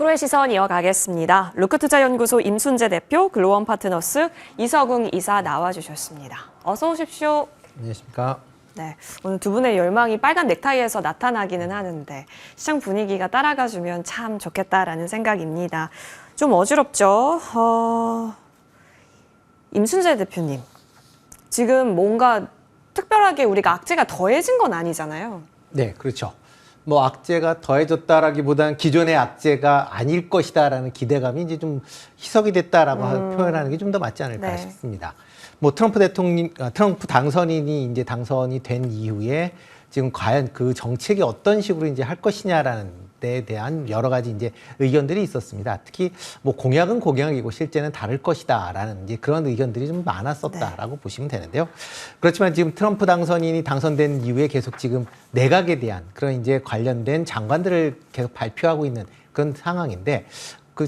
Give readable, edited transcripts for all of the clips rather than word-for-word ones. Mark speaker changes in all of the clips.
Speaker 1: 프로의 시선 이어가겠습니다. 루크투자연구소 임순재 대표, 글로원 파트너스 이석웅 이사 나와주셨습니다. 어서 오십시오.
Speaker 2: 안녕하십니까.
Speaker 1: 네, 오늘 두 분의 열망이 빨간 넥타이에서 나타나기는 하는데 시장 분위기가 따라가주면 참 좋겠다라는 생각입니다. 좀 어지럽죠? 임순재 대표님, 지금 뭔가 특별하게 우리가 악재가 더해진 건 아니잖아요.
Speaker 2: 네, 그렇죠. 뭐 악재가 더해졌다라기보다는 기존의 악재가 아닐 것이다라는 기대감이 이제 좀 희석이 됐다라고 표현하는 게 좀 더 맞지 않을까
Speaker 1: 네.
Speaker 2: 싶습니다. 뭐 트럼프 당선인이 이제 당선이 된 이후에 지금 과연 그 정책이 어떤 식으로 이제 할 것이냐라는 데 대한 여러 가지 이제 의견들이 있었습니다. 특히 뭐 공약은 공약이고 실제는 다를 것이다라는 이제 그런 의견들이 좀 많았었다라고 보시면 되는데요. 그렇지만 지금 트럼프 당선인이 당선된 이후에 계속 지금 내각에 대한 그런 이제 관련된 장관들을 계속 발표하고 있는 그런 상황인데 그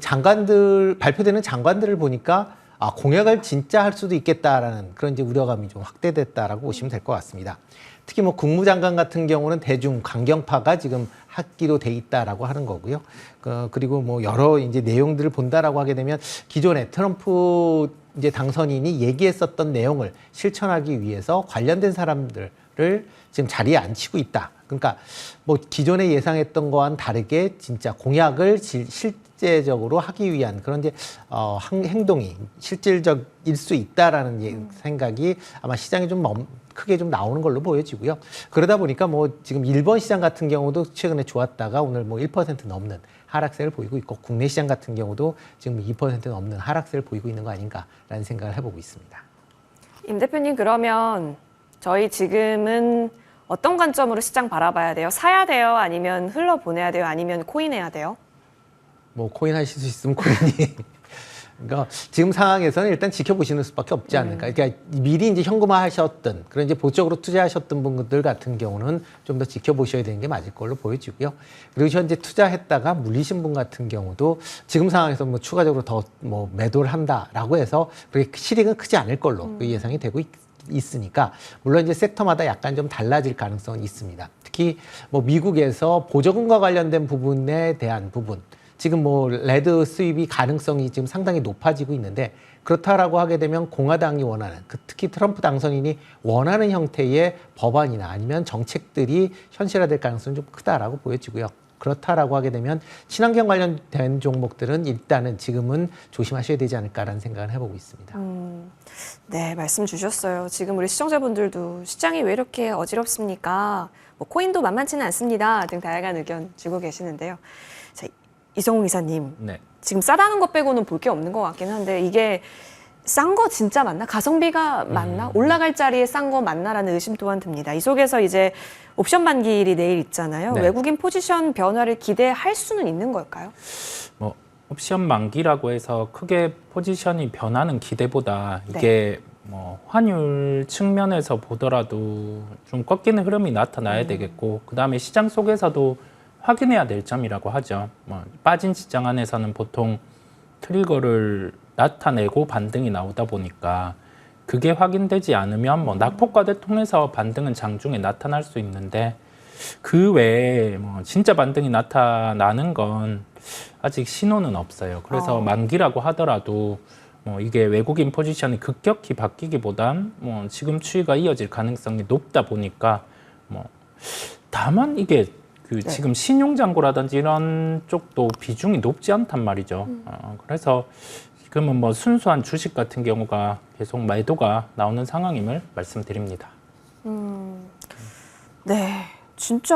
Speaker 2: 발표되는 장관들을 보니까 공약을 진짜 할 수도 있겠다라는 그런 이제 우려감이 좀 확대됐다라고 보시면 될 것 같습니다. 특히 뭐 국무장관 같은 경우는 대중 강경파가 지금 하기로 돼 있다라고 하는 거고요. 그리고 뭐 여러 이제 내용들을 본다라고 하게 되면 기존에 트럼프 이제 당선인이 얘기했었던 내용을 실천하기 위해서 관련된 사람들을 지금 자리에 앉히고 있다. 그러니까 뭐 기존에 예상했던 거와는 다르게 진짜 공약을 실제적으로 하기 위한 그런 이제 행동이 실질적일 수 있다라는 생각이 아마 시장에 좀 크게 좀 나오는 걸로 보여지고요. 그러다 보니까 뭐 지금 일본 시장 같은 경우도 최근에 좋았다가 오늘 뭐 1% 넘는 하락세를 보이고 있고 국내 시장 같은 경우도 지금 2% 넘는 하락세를 보이고 있는 거 아닌가라는 생각을 해보고 있습니다.
Speaker 1: 임 대표님, 그러면 저희 지금은 어떤 관점으로 시장 바라봐야 돼요? 사야 돼요? 아니면 흘러보내야 돼요? 아니면 코인해야 돼요?
Speaker 2: 뭐 코인 하실 수 있으면 코인이 그러니까 지금 상황에서는 일단 지켜보시는 수밖에 없지 않을까. 그러니까 미리 이제 현금화하셨던 그런 이제 보적으로 투자하셨던 분들 같은 경우는 좀 더 지켜보셔야 되는 게 맞을 걸로 보여지고요. 그리고 현재 투자했다가 물리신 분 같은 경우도 지금 상황에서 뭐 추가적으로 더 뭐 매도를 한다라고 해서 그렇게 실익은 크지 않을 걸로 예상이 되고 있으니까 물론 이제 섹터마다 약간 좀 달라질 가능성은 있습니다. 특히 뭐 미국에서 보조금과 관련된 부분에 대한 부분. 지금 뭐 레드 수입이 가능성이 지금 상당히 높아지고 있는데 그렇다라고 하게 되면 공화당이 원하는 특히 트럼프 당선인이 원하는 형태의 법안이나 아니면 정책들이 현실화될 가능성이 좀 크다라고 보여지고요. 그렇다라고 하게 되면 친환경 관련된 종목들은 일단은 지금은 조심하셔야 되지 않을까라는 생각을 해보고 있습니다.
Speaker 1: 네, 말씀 주셨어요. 지금 우리 시청자분들도 시장이 왜 이렇게 어지럽습니까? 뭐 코인도 만만치는 않습니다 등 다양한 의견 주고 계시는데요. 자, 이성웅 이사님,
Speaker 3: 네.
Speaker 1: 지금 싸다는 것 빼고는 볼 게 없는 것 같긴 한데 이게 싼 거 진짜 맞나? 가성비가 맞나? 올라갈 자리에 싼 거 맞나라는 의심 또한 듭니다. 이 속에서 이제 옵션 만기일이 내일 있잖아요.
Speaker 3: 네.
Speaker 1: 외국인 포지션 변화를 기대할 수는 있는 걸까요?
Speaker 3: 뭐 옵션 만기라고 해서 크게 포지션이 변하는 기대보다 이게 뭐 환율 측면에서 보더라도 좀 꺾이는 흐름이 나타나야 되겠고 그다음에 시장 속에서도 확인해야 될 점이라고 하죠. 뭐 빠진 시장 안에서는 보통 트리거를 나타내고 반등이 나오다 보니까 그게 확인되지 않으면 뭐 낙폭과대 통해서 반등은 장중에 나타날 수 있는데 그 외에 뭐 진짜 반등이 나타나는 건 아직 신호는 없어요. 그래서 만기라고 하더라도 뭐 이게 외국인 포지션이 급격히 바뀌기보단 뭐 지금 추이가 이어질 가능성이 높다 보니까 뭐 다만 이게 지금 신용잔고라든지 이런 쪽도 비중이 높지 않단 말이죠. 그래서 지금은 뭐 순수한 주식 같은 경우가 계속 매도가 나오는 상황임을 말씀드립니다.
Speaker 1: 네, 진짜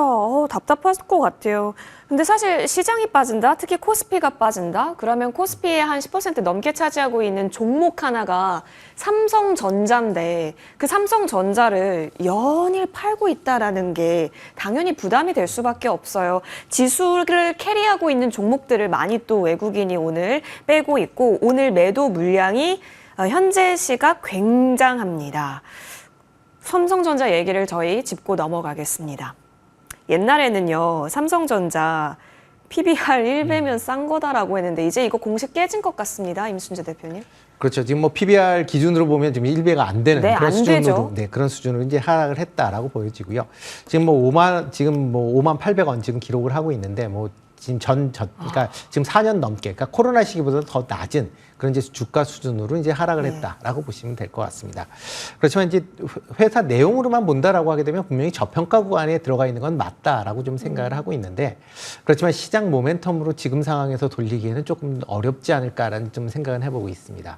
Speaker 1: 답답할 것 같아요. 근데 사실 시장이 빠진다, 특히 코스피가 빠진다, 그러면 코스피의 한 10% 넘게 차지하고 있는 종목 하나가 삼성전자인데 그 삼성전자를 연일 팔고 있다라는 게 당연히 부담이 될 수밖에 없어요. 지수를 캐리하고 있는 종목들을 많이 또 외국인이 오늘 빼고 있고 오늘 매도 물량이 현재 시각 굉장합니다. 삼성전자 얘기를 저희 짚고 넘어가겠습니다. 옛날에는요, 삼성전자 PBR 1배면 싼 거다라고 했는데 이제 이거 공식 깨진 것 같습니다. 임순재 대표님.
Speaker 2: 그렇죠. 지금 뭐 PBR 기준으로 보면 지금 1배가 안 되는
Speaker 1: 네,
Speaker 2: 그런
Speaker 1: 안
Speaker 2: 수준으로
Speaker 1: 되죠.
Speaker 2: 그런 수준으로 이제 하락을 했다라고 보여지고요. 지금 뭐 5만 800원 지금 기록을 하고 있는데 뭐 그러니까 지금 4년 넘게, 그러니까 코로나 시기보다 더 낮은 그런 이제 주가 수준으로 이제 하락을 했다라고 보시면 될 것 같습니다. 그렇지만 이제 회사 내용으로만 본다라고 하게 되면 분명히 저평가 구간에 들어가 있는 건 맞다라고 좀 생각을 하고 있는데, 그렇지만 시장 모멘텀으로 지금 상황에서 돌리기에는 조금 어렵지 않을까라는 좀 생각은 해보고 있습니다.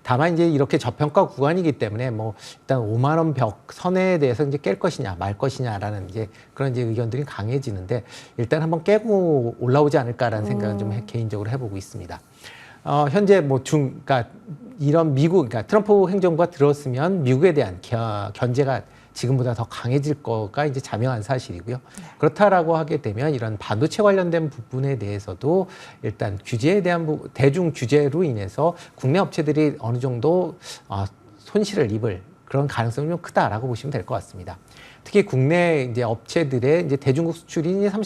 Speaker 2: 다만 이제 이렇게 저평가 구간이기 때문에 뭐 일단 5만 원 벽 선에 대해서 이제 깰 것이냐 말 것이냐라는 이제 그런 이제 의견들이 강해지는데, 일단 한번 깨고 올라오지 않을까라는 생각은 좀 개인적으로 해보고 있습니다. 현재 그러니까 이런 그러니까 트럼프 행정부가 들었으면 미국에 대한 견제가 지금보다 더 강해질 거가 이제 자명한 사실이고요. 그렇다라고 하게 되면 이런 반도체 관련된 부분에 대해서도 일단 규제에 대한 대중 규제로 인해서 국내 업체들이 어느 정도 손실을 입을 그런 가능성이 좀 크다라고 보시면 될 것 같습니다. 특히 국내 이제 업체들의 이제 대중국 수출이 한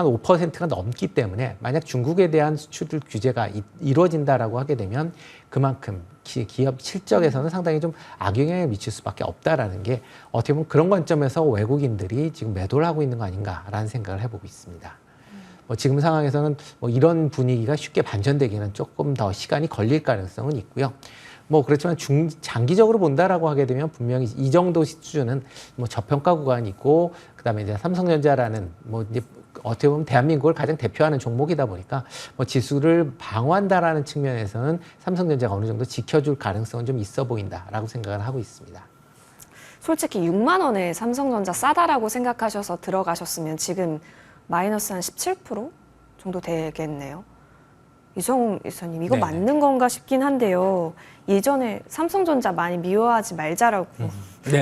Speaker 2: 5%가 넘기 때문에 만약 중국에 대한 수출 규제가 이루어진다라고 하게 되면 그만큼 기업 실적에서는 상당히 좀 악영향을 미칠 수밖에 없다라는 게 어떻게 보면 그런 관점에서 외국인들이 지금 매도를 하고 있는 거 아닌가라는 생각을 해보고 있습니다. 뭐 지금 상황에서는 뭐 이런 분위기가 쉽게 반전되기는 조금 더 시간이 걸릴 가능성은 있고요. 뭐 그렇지만 장기적으로 본다라고 하게 되면 분명히 이 정도 수준은 뭐 저평가 구간이 있고, 그다음에 이제 삼성전자라는 뭐 이제 어떻게 보면 대한민국을 가장 대표하는 종목이다 보니까 뭐 지수를 방어한다라는 측면에서는 삼성전자가 어느 정도 지켜줄 가능성은 좀 있어 보인다라고 생각을 하고 있습니다.
Speaker 1: 솔직히 6만 원에 삼성전자 싸다라고 생각하셔서 들어가셨으면 지금 마이너스 한 17% 정도 되겠네요. 이성 이사님, 이거
Speaker 3: 네네.
Speaker 1: 맞는 건가 싶긴 한데요. 예전에 삼성전자 많이 미워하지 말자라고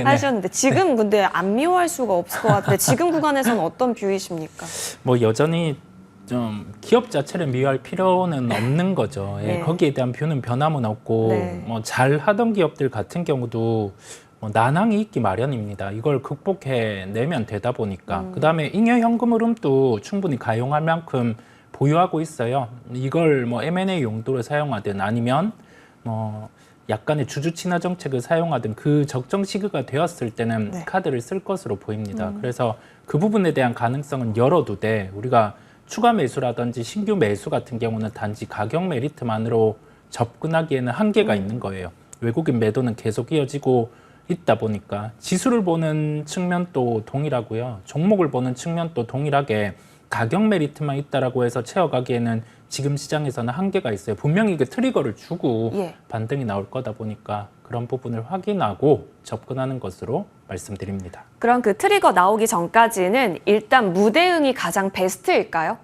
Speaker 1: 하셨는데 지금 근데 안 미워할 수가 없을 것 같은데 지금 구간에서는 어떤 뷰이십니까?
Speaker 3: 뭐 여전히 좀 기업 자체를 미워할 필요는 없는 거죠. 예,
Speaker 1: 네.
Speaker 3: 거기에 대한 뷰는 변함은 없고,
Speaker 1: 네.
Speaker 3: 뭐 잘하던 기업들 같은 경우도 뭐 난항이 있기 마련입니다. 이걸 극복해내면 되다 보니까. 그다음에 잉여 현금 흐름도 충분히 가용할 만큼 보유하고 있어요. 이걸 뭐 M&A 용도로 사용하든 아니면 뭐 약간의 주주 친화 정책을 사용하든 그 적정 시기가 되었을 때는
Speaker 1: 네.
Speaker 3: 카드를 쓸 것으로 보입니다. 그래서 그 부분에 대한 가능성은 열어두되, 우리가 추가 매수라든지 신규 매수 같은 경우는 단지 가격 메리트만으로 접근하기에는 한계가 있는 거예요. 외국인 매도는 계속 이어지고 있다 보니까 지수를 보는 측면도 동일하고요. 종목을 보는 측면도 동일하게 가격 메리트만 있다라고 해서 채워가기에는 지금 시장에서는 한계가 있어요. 분명히 그 트리거를 주고 반등이 나올 거다 보니까 그런 부분을 확인하고 접근하는 것으로 말씀드립니다.
Speaker 1: 그럼 그 트리거 나오기 전까지는 일단 무대응이 가장 베스트일까요?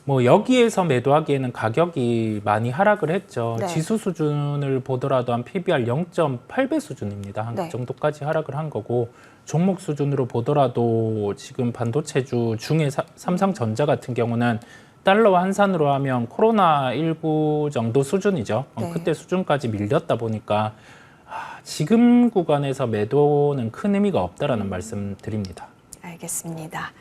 Speaker 3: 뭐 여기에서 매도하기에는 가격이 많이 하락을 했죠.
Speaker 1: 네.
Speaker 3: 지수 수준을 보더라도 한 PBR 0.8배 수준입니다. 한 그
Speaker 1: 네.
Speaker 3: 정도까지 하락을 한 거고, 종목 수준으로 보더라도 지금 반도체주 중에 삼성전자 같은 경우는 달러 환산으로 하면 코로나19 정도 수준이죠.
Speaker 1: 네.
Speaker 3: 그때 수준까지 밀렸다 보니까 지금 구간에서 매도는 큰 의미가 없다라는 말씀 드립니다.
Speaker 1: 알겠습니다.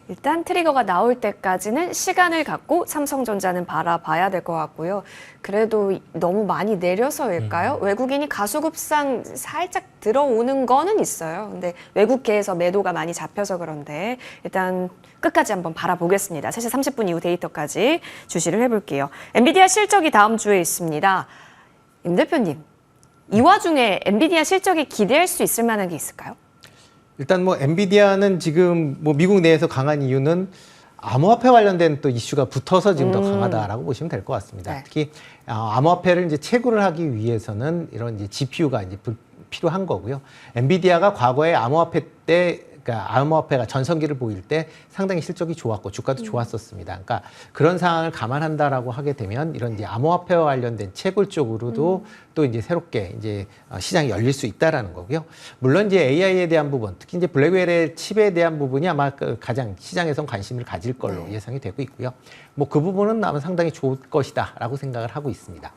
Speaker 1: 일단 트리거가 나올 때까지는 시간을 갖고 삼성전자는 바라봐야 될 것 같고요. 그래도 너무 많이 내려서일까요? 외국인이 가수급상 살짝 들어오는 거는 있어요. 근데 외국계에서 매도가 많이 잡혀서 그런데 일단 끝까지 한번 바라보겠습니다. 3시 30분 이후 데이터까지 주시를 해볼게요. 엔비디아 실적이 다음 주에 있습니다. 임 대표님, 이 와중에 엔비디아 실적이 기대할 수 있을 만한 게 있을까요?
Speaker 2: 일단 뭐 엔비디아는 지금 뭐 미국 내에서 강한 이유는 암호화폐 관련된 또 이슈가 붙어서 지금 더 강하다라고 보시면 될 것 같습니다.
Speaker 1: 네.
Speaker 2: 특히 암호화폐를 이제 채굴을 하기 위해서는 이런 이제 GPU가 이제 필요한 거고요. 엔비디아가 과거에 암호화폐 때, 그러니까 암호화폐가 전성기를 보일 때 상당히 실적이 좋았고 주가도 좋았었습니다. 그러니까 그런 상황을 감안한다라고 하게 되면 이런 이제 암호화폐와 관련된 채굴 쪽으로도 또 이제 새롭게 이제 시장이 열릴 수 있다라는 거고요. 물론 이제 AI에 대한 부분, 특히 이제 블랙웰의 칩에 대한 부분이 아마 가장 시장에선 관심을 가질 걸로 예상이 되고 있고요. 뭐 그 부분은 아마 상당히 좋을 것이다라고 생각을 하고 있습니다.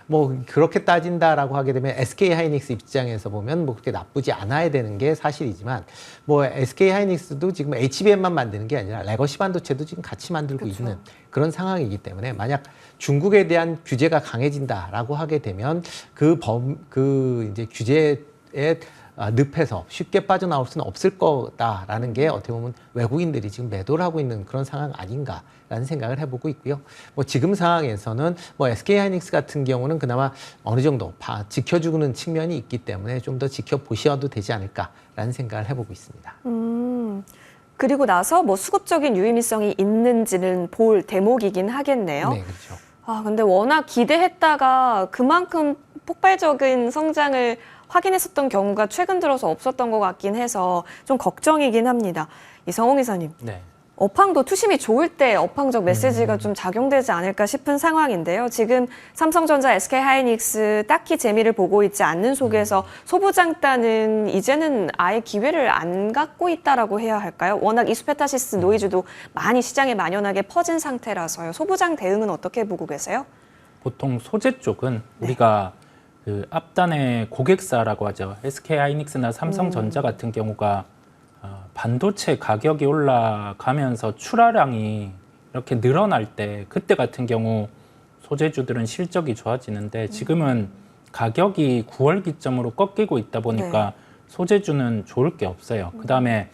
Speaker 2: 뭐 그렇게 따진다라고 하게 되면 SK 하이닉스 입장에서 보면 뭐 그렇게 나쁘지 않아야 되는 게 사실이지만, 뭐 SK 하이닉스도 지금 HBM만 만드는 게 아니라 레거시 반도체도 지금 같이 만들고 있는 그런 상황이기 때문에, 만약 중국에 대한 규제가 강해진다라고 하게 되면 그 이제 규제에 늪에서 쉽게 빠져나올 수는 없을 거다라는 게 어떻게 보면 외국인들이 지금 매도를 하고 있는 그런 상황 아닌가라는 생각을 해보고 있고요. 뭐 지금 상황에서는 뭐 SK하이닉스 같은 경우는 그나마 어느 정도 지켜주는 측면이 있기 때문에 좀 더 지켜보셔도 되지 않을까라는 생각을 해보고 있습니다.
Speaker 1: 그리고 나서 뭐 수급적인 유의미성이 있는지는 볼 대목이긴 하겠네요.
Speaker 2: 네, 그렇죠.
Speaker 1: 근데 워낙 기대했다가 그만큼 폭발적인 성장을 확인했었던 경우가 최근 들어서 없었던 것 같긴 해서 좀 걱정이긴 합니다. 이성홍 이사님,
Speaker 3: 네.
Speaker 1: 업황도 투심이 좋을 때 업황적 메시지가 좀 작용되지 않을까 싶은 상황인데요. 지금 삼성전자, SK하이닉스 딱히 재미를 보고 있지 않는 속에서 소부장단은 이제는 아예 기회를 안 갖고 있다라고 해야 할까요? 워낙 이수페타시스 노이즈도 많이 시장에 만연하게 퍼진 상태라서요. 소부장 대응은 어떻게 보고 계세요?
Speaker 3: 보통 소재 쪽은 우리가 그 앞단의 고객사라고 하죠. SK하이닉스나 삼성전자 같은 경우가 반도체 가격이 올라가면서 출하량이 이렇게 늘어날 때 그때 같은 경우 소재주들은 실적이 좋아지는데 지금은 가격이 9월 기점으로 꺾이고 있다 보니까 소재주는 좋을 게 없어요. 그다음에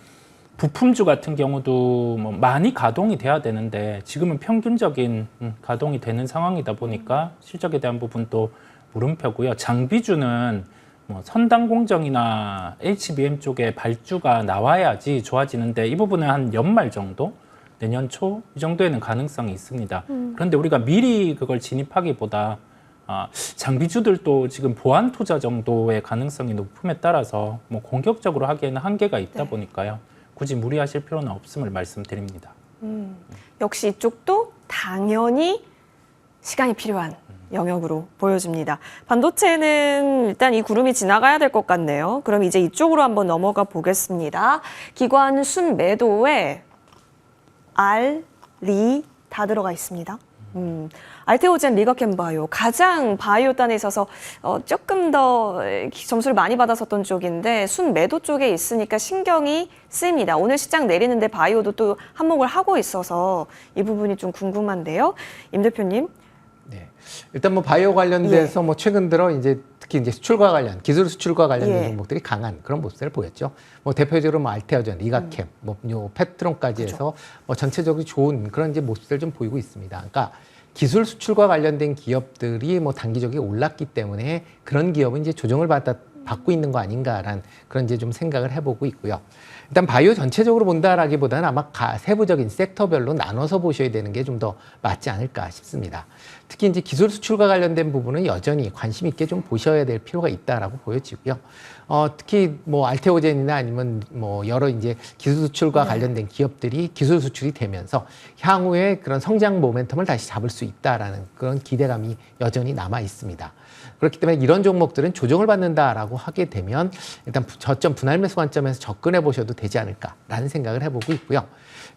Speaker 3: 부품주 같은 경우도 뭐 많이 가동이 돼야 되는데 지금은 평균적인 가동이 되는 상황이다 보니까 실적에 대한 부분도 물음표고요. 장비주는 뭐 선당 공정이나 HBM 쪽에 발주가 나와야지 좋아지는데 이 부분은 한 연말 정도, 내년 초 이 정도에는 가능성이 있습니다. 그런데 우리가 미리 그걸 진입하기보다 장비주들도 지금 보완 투자 정도의 가능성이 높음에 따라서 뭐 공격적으로 하기에는 한계가 있다 보니까요. 굳이 무리하실 필요는 없음을 말씀드립니다.
Speaker 1: 역시 이쪽도 당연히 시간이 필요한 영역으로 보여집니다. 반도체는 일단 이 구름이 지나가야 될 것 같네요. 그럼 이제 이쪽으로 한번 넘어가 보겠습니다. 기관 순매도에 알, 리 다 들어가 있습니다. 알테오젠, 리가캠바이오 가장 바이오단에 있어서 조금 더 점수를 많이 받았었던 쪽인데 순매도 쪽에 있으니까 신경이 쓰입니다. 오늘 시장 내리는데 바이오도 또 한몫을 하고 있어서 이 부분이 좀 궁금한데요. 임 대표님.
Speaker 2: 네. 일단 뭐 바이오 관련돼서 뭐 최근 들어 이제 특히 이제 수출과 관련, 기술 수출과 관련된 종목들이 강한 그런 모습을 보였죠. 뭐 대표적으로 뭐 알테오젠, 리가캠, 뭐 페트론까지 해서 뭐 전체적으로 좋은 그런 이제 모습들 좀 보이고 있습니다. 그러니까 기술 수출과 관련된 기업들이 뭐 단기적으로 올랐기 때문에 그런 기업은 이제 조정을 받고 있는 거 아닌가라는 그런 이제 좀 생각을 해보고 있고요. 일단 바이오 전체적으로 본다라기보다는 아마 세부적인 섹터별로 나눠서 보셔야 되는 게 좀 더 맞지 않을까 싶습니다. 특히 이제 기술 수출과 관련된 부분은 여전히 관심 있게 좀 보셔야 될 필요가 있다라고 보여지고요. 특히 뭐 알테오젠이나 아니면 뭐 여러 이제 기술 수출과 관련된 기업들이 기술 수출이 되면서 향후에 그런 성장 모멘텀을 다시 잡을 수 있다라는 그런 기대감이 여전히 남아 있습니다. 그렇기 때문에 이런 종목들은 조정을 받는다라고 하게 되면 일단 저점 분할 매수 관점에서 접근해 보셔도 되지 않을까라는 생각을 해보고 있고요.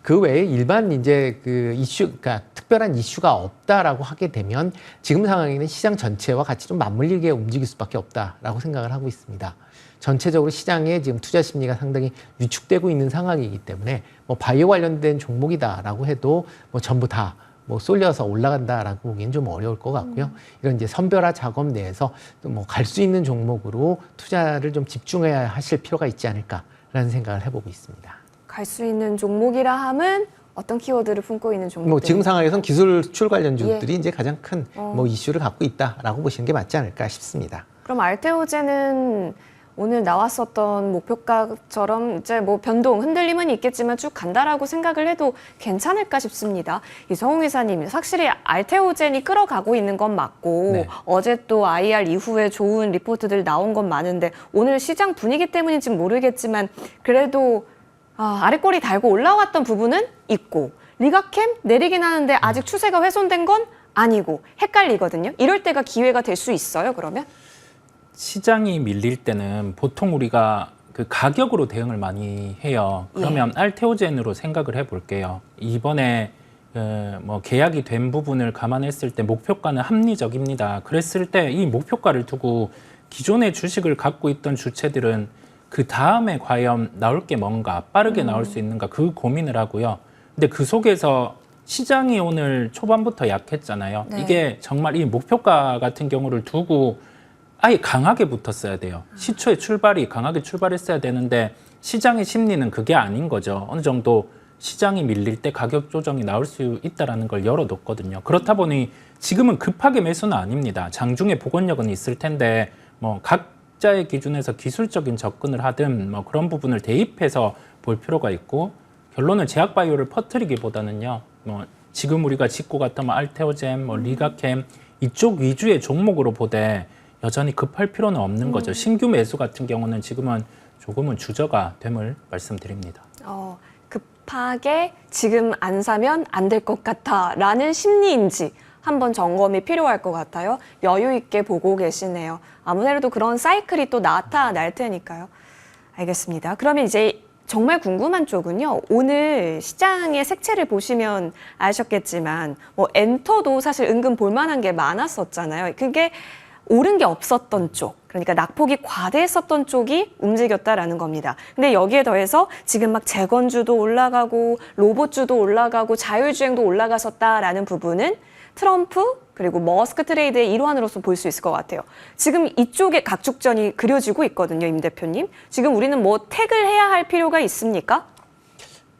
Speaker 2: 그 외에 일반 이제 그 그러니까 특별한 이슈가 없다라고 하게 되면 지금 상황에는 시장 전체와 같이 좀 맞물리게 움직일 수밖에 없다라고 생각을 하고 있습니다. 전체적으로 시장에 지금 투자 심리가 상당히 위축되고 있는 상황이기 때문에 뭐 바이오 관련된 종목이다라고 해도 뭐 전부 다 뭐 쏠려서 올라간다라고 보기엔 좀 어려울 것 같고요. 이런 이제 선별화 작업 내에서 뭐 갈 수 있는 종목으로 투자를 좀 집중해야 하실 필요가 있지 않을까라는 생각을 해보고 있습니다.
Speaker 1: 갈 수 있는 종목이라 함은 어떤 키워드를 품고 있는 종목들?
Speaker 2: 뭐 지금 상황에서는 기술 수출 관련주들이 이제 가장 큰 뭐 이슈를 갖고 있다라고 보시는 게 맞지 않을까 싶습니다.
Speaker 1: 그럼 알테오젠은 오늘 나왔었던 목표가처럼 이제 뭐 변동, 흔들림은 있겠지만 쭉 간다라고 생각을 해도 괜찮을까 싶습니다. 이성홍 이사님, 확실히 알테오젠이 끌어가고 있는 건 맞고
Speaker 2: 네.
Speaker 1: 어제 또 IR 이후에 좋은 리포트들 나온 건 많은데 오늘 시장 분위기 때문인지 모르겠지만 그래도 아랫꼬리 달고 올라왔던 부분은 있고 리가캠 내리긴 하는데 아직 추세가 훼손된 건 아니고 헷갈리거든요. 이럴 때가 기회가 될 수 있어요, 그러면?
Speaker 3: 시장이 밀릴 때는 보통 우리가 그 가격으로 대응을 많이 해요. 그러면 알테오젠으로 생각을 해볼게요. 이번에 뭐 계약이 된 부분을 감안했을 때 목표가는 합리적입니다. 그랬을 때 이 목표가를 두고 기존의 주식을 갖고 있던 주체들은 그 다음에 과연 나올 게 뭔가 빠르게 나올 수 있는가 그 고민을 하고요. 근데 그 속에서 시장이 오늘 초반부터 약했잖아요.
Speaker 1: 네.
Speaker 3: 이게 정말 이 목표가 같은 경우를 두고 아예 강하게 붙었어야 돼요. 시초의 출발이 강하게 출발했어야 되는데 시장의 심리는 그게 아닌 거죠. 어느 정도 시장이 밀릴 때 가격 조정이 나올 수 있다는 걸 열어뒀거든요. 그렇다 보니 지금은 급하게 매수는 아닙니다. 장중에 복원력은 있을 텐데 뭐 각자의 기준에서 기술적인 접근을 하든 뭐 그런 부분을 대입해서 볼 필요가 있고, 결론은 제약바이오를 퍼뜨리기보다는요. 뭐 지금 우리가 짚고 갔던 뭐 알테오젠, 뭐 리가캠 이쪽 위주의 종목으로 보되 여전히 급할 필요는 없는 거죠. 신규 매수 같은 경우는 지금은 조금은 주저가 됨을 말씀드립니다.
Speaker 1: 급하게 지금 안 사면 안 될 것 같아라는 심리인지 한번 점검이 필요할 것 같아요. 여유 있게 보고 계시네요. 아무래도 그런 사이클이 또 나타날 테니까요. 알겠습니다. 그러면 이제 정말 궁금한 쪽은요. 오늘 시장의 색채를 보시면 아셨겠지만 뭐 엔터도 사실 은근 볼만한 게 많았었잖아요. 그게 오른 게 없었던 쪽, 그러니까 낙폭이 과대했었던 쪽이 움직였다라는 겁니다. 근데 여기에 더해서 지금 막 재건주도 올라가고 로봇주도 올라가고 자율주행도 올라갔었다라는 부분은 트럼프 그리고 머스크 트레이드의 일환으로서 볼 수 있을 것 같아요. 지금 이쪽에 각축전이 그려지고 있거든요, 임 대표님. 지금 우리는 뭐 택을 해야 할 필요가 있습니까?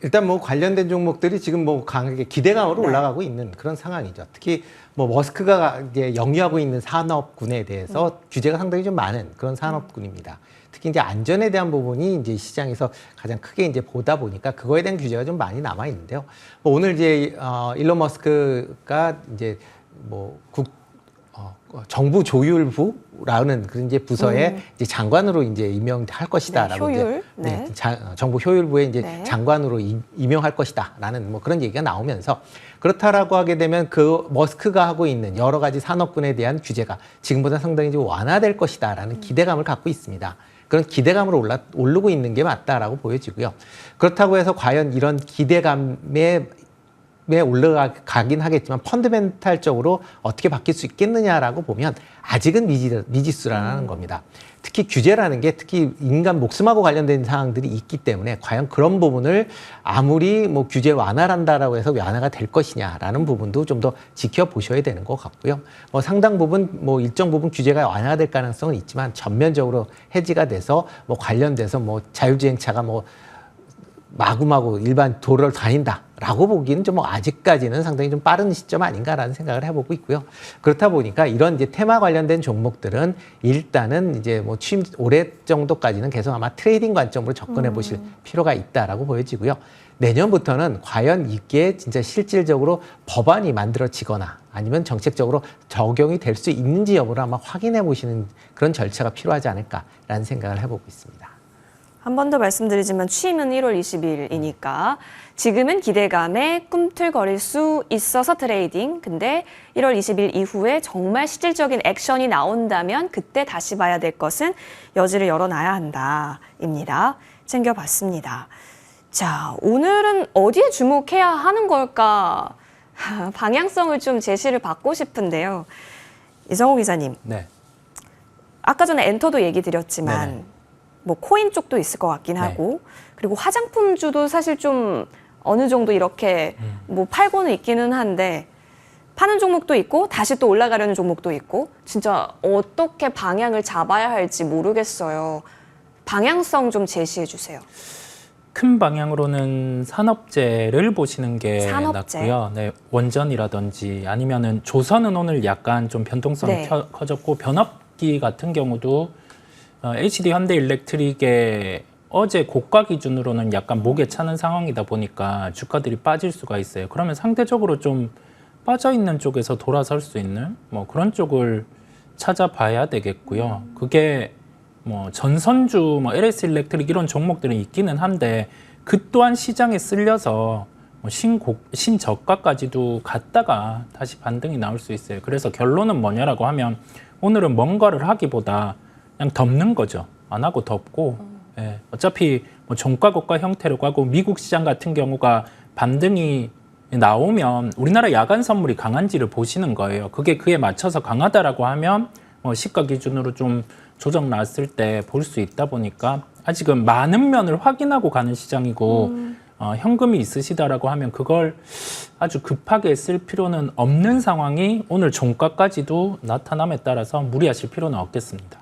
Speaker 2: 일단 뭐 관련된 종목들이 지금 뭐 강하게 기대감으로 올라가고 있는 그런 상황이죠. 특히 뭐 머스크가 이제 영위하고 있는 산업군에 대해서 규제가 상당히 좀 많은 그런 산업군입니다. 특히 이제 안전에 대한 부분이 이제 시장에서 가장 크게 이제 보다 보니까 그거에 대한 규제가 좀 많이 남아 있는데요. 뭐 오늘 이제 일론 머스크가 이제 뭐 정부 조율부라는 그런 이제 부서의 이제 장관으로 이제 임명할 것이다라고
Speaker 1: 네, 효율.
Speaker 2: 이제 정부 효율부에 이제
Speaker 1: 네.
Speaker 2: 장관으로 임명할 것이다라는 뭐 그런 얘기가 나오면서 그렇다라고 하게 되면 그 머스크가 하고 있는 여러 가지 산업군에 대한 규제가 지금보다 상당히 좀 완화될 것이다라는 기대감을 갖고 있습니다. 그런 기대감으로 오르고 있는 게 맞다라고 보여지고요. 그렇다고 해서 과연 이런 기대감에 올라가긴 하겠지만 펀더멘탈적으로 어떻게 바뀔 수 있겠느냐라고 보면 아직은 미지수라는 겁니다. 특히 규제라는 게 특히 인간 목숨하고 관련된 사항들이 있기 때문에 과연 그런 부분을 아무리 뭐 규제 완화를 한다라고 해서 완화가 될 것이냐라는 부분도 좀 더 지켜보셔야 되는 것 같고요. 뭐 상당 부분 뭐 일정 부분 규제가 완화될 가능성은 있지만 전면적으로 해지가 돼서 뭐 관련돼서 뭐 자율주행차가 뭐 마구마구 일반 도로를 다닌다라고 보기는 좀 아직까지는 상당히 좀 빠른 시점 아닌가라는 생각을 해보고 있고요. 그렇다 보니까 이런 이제 테마 관련된 종목들은 일단은 이제 뭐 취임 올해 정도까지는 계속 아마 트레이딩 관점으로 접근해 보실 필요가 있다라고 보여지고요. 내년부터는 과연 이게 진짜 실질적으로 법안이 만들어지거나 아니면 정책적으로 적용이 될 수 있는지 여부를 아마 확인해 보시는 그런 절차가 필요하지 않을까라는 생각을 해보고 있습니다.
Speaker 1: 한 번 더 말씀드리지만 취임은 1월 20일이니까 지금은 기대감에 꿈틀거릴 수 있어서 트레이딩. 근데 1월 20일 이후에 정말 실질적인 액션이 나온다면 그때 다시 봐야 될 것은 여지를 열어놔야 한다입니다. 챙겨봤습니다. 자, 오늘은 어디에 주목해야 하는 걸까? 방향성을 좀 제시를 받고 싶은데요. 이성호 기자님.
Speaker 3: 네.
Speaker 1: 아까 전에 엔터도 얘기 드렸지만
Speaker 3: 네네.
Speaker 1: 뭐 코인 쪽도 있을 것 같긴 하고 그리고 화장품주도 사실 좀 어느 정도 이렇게 뭐 팔고는 있기는 한데 파는 종목도 있고 다시 또 올라가려는 종목도 있고 진짜 어떻게 방향을 잡아야 할지 모르겠어요. 방향성 좀 제시해 주세요.
Speaker 3: 큰 방향으로는 산업재를 보시는 게
Speaker 1: 산업재.
Speaker 3: 낫고요. 네, 원전이라든지 아니면은 조선은 오늘 약간 좀 변동성이
Speaker 1: 네.
Speaker 3: 커졌고 변압기 같은 경우도 HD 현대일렉트릭의 어제 고가 기준으로는 약간 목에 차는 상황이다 보니까 주가들이 빠질 수가 있어요. 그러면 상대적으로 좀 빠져 있는 쪽에서 돌아설 수 있는 뭐 그런 쪽을 찾아봐야 되겠고요. 그게 뭐 전선주, 뭐 LS 일렉트릭 이런 종목들은 있기는 한데 그 또한 시장에 쓸려서 뭐 신저가까지도 갔다가 다시 반등이 나올 수 있어요. 그래서 결론은 뭐냐라고 하면 오늘은 뭔가를 하기보다 그냥 덮는 거죠. 안 하고 덮고 예, 어차피 뭐 종가 고가 형태로 가고 미국 시장 같은 경우가 반등이 나오면 우리나라 야간 선물이 강한지를 보시는 거예요. 그게 그에 맞춰서 강하다라고 하면 뭐 시가 기준으로 좀 조정 났을 때 볼 수 있다 보니까 아직은 많은 면을 확인하고 가는 시장이고 현금이 있으시다라고 하면 그걸 아주 급하게 쓸 필요는 없는 상황이 오늘 종가까지도 나타남에 따라서 무리하실 필요는 없겠습니다.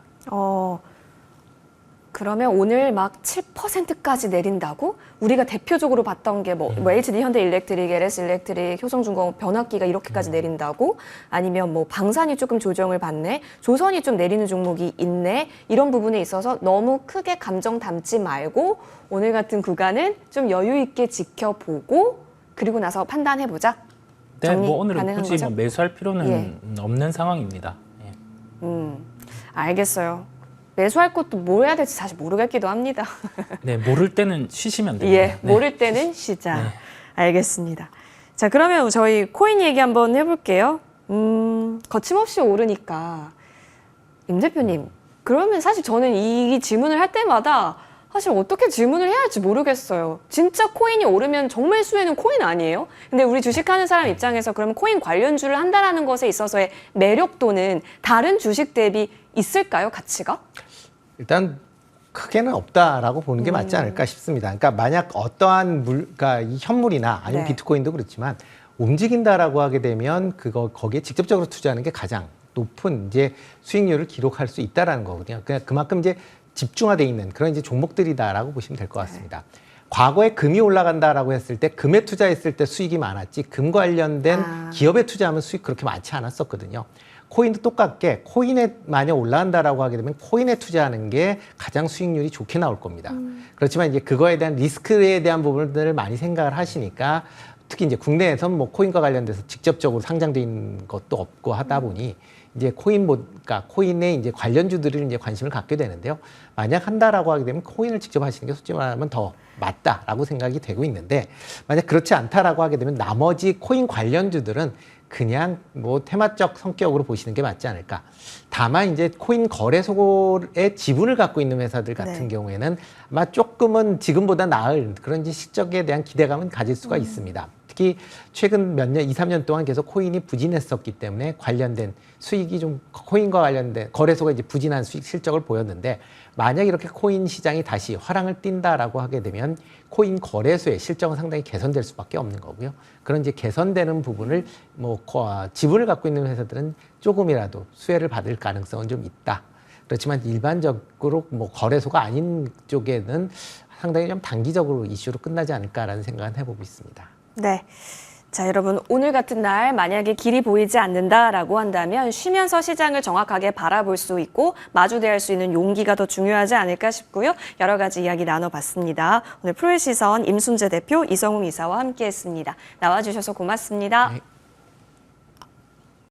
Speaker 1: 그러면 오늘 막 7%까지 내린다고? 우리가 대표적으로 봤던 게 뭐 HD 현대일렉트릭, LS일렉트릭, 효성중공업, 변압기가 이렇게까지 내린다고? 아니면 뭐 방산이 조금 조정을 받네? 조선이 좀 내리는 종목이 있네? 이런 부분에 있어서 너무 크게 감정 담지 말고 오늘 같은 구간은 좀 여유 있게 지켜보고 그리고 나서 판단해보자.
Speaker 3: 네,
Speaker 1: 정리
Speaker 3: 뭐 오늘은
Speaker 1: 가능한
Speaker 3: 굳이
Speaker 1: 거죠?
Speaker 3: 뭐 매수할 필요는 없는 상황입니다. 예.
Speaker 1: 알겠어요. 매수할 것도 뭘 해야 될지 사실 모르겠기도 합니다.
Speaker 3: 네, 모를 때는 쉬시면 됩니다.
Speaker 1: 예,
Speaker 3: 네.
Speaker 1: 모를 때는 시작.
Speaker 3: 네.
Speaker 1: 알겠습니다. 자, 그러면 저희 코인 얘기 한번 해볼게요. 거침없이 오르니까 임 대표님, 그러면 사실 저는 이 질문을 할 때마다 사실 어떻게 질문을 해야 할지 모르겠어요. 진짜 코인이 오르면 정말 수혜는 코인 아니에요? 근데 우리 주식하는 사람 입장에서 그러면 코인 관련주를 한다라는 것에 있어서의 매력도는 다른 주식 대비 있을까요, 가치가?
Speaker 2: 일단 크게는 없다라고 보는 게 맞지 않을까 싶습니다. 그러니까 만약 어떠한 그러니까 이 현물이나 아니면
Speaker 1: 네.
Speaker 2: 비트코인도 그렇지만 움직인다라고 하게 되면 거기에 직접적으로 투자하는 게 가장 높은 이제 수익률을 기록할 수 있다라는 거거든요. 그냥 그만큼 이제 집중화돼 있는 그런 이제 종목들이다라고 보시면 될 것 같습니다. 과거에 금이 올라간다라고 했을 때 금에 투자했을 때 수익이 많았지 금 관련된 기업에 투자하면 수익 그렇게 많지 않았었거든요. 코인도 똑같게 코인에 만약 올라간다라고 하게 되면 코인에 투자하는 게 가장 수익률이 좋게 나올 겁니다. 그렇지만 이제 그거에 대한 리스크에 대한 부분들을 많이 생각을 하시니까 특히 이제 국내에선 뭐 코인과 관련돼서 직접적으로 상장돼 있는 것도 없고 하다 보니 이제 그러니까 코인에 이제 관련주들을 이제 관심을 갖게 되는데요. 만약 한다라고 하게 되면 코인을 직접 하시는 게 솔직히 말하면 더 맞다라고 생각이 되고 있는데 만약 그렇지 않다라고 하게 되면 나머지 코인 관련주들은 그냥 뭐 테마적 성격으로 보시는 게 맞지 않을까. 다만 이제 코인 거래소의 지분을 갖고 있는 회사들 같은 경우에는 아마 조금은 지금보다 나을 그런 이제 실적에 대한 기대감은 가질 수가 있습니다. 특히 최근 몇 년, 2, 3년 동안 계속 코인이 부진했었기 때문에 관련된 수익이 좀 코인과 관련된 거래소가 이제 부진한 수익 실적을 보였는데 만약 이렇게 코인 시장이 다시 화랑을 띈다라고 하게 되면 코인 거래소의 실적은 상당히 개선될 수밖에 없는 거고요. 그런 이제 개선되는 부분을 뭐 지분을 갖고 있는 회사들은 조금이라도 수혜를 받을 가능성은 좀 있다. 그렇지만 일반적으로 뭐 거래소가 아닌 쪽에는 상당히 좀 단기적으로 이슈로 끝나지 않을까라는 생각은 해보고 있습니다.
Speaker 1: 네. 자, 여러분, 오늘 같은 날 만약에 길이 보이지 않는다라고 한다면 쉬면서 시장을 정확하게 바라볼 수 있고 마주대할 수 있는 용기가 더 중요하지 않을까 싶고요. 여러 가지 이야기 나눠봤습니다. 오늘 프로의 시선 임순재 대표, 이성웅 이사와 함께했습니다. 나와주셔서 고맙습니다.
Speaker 2: 네.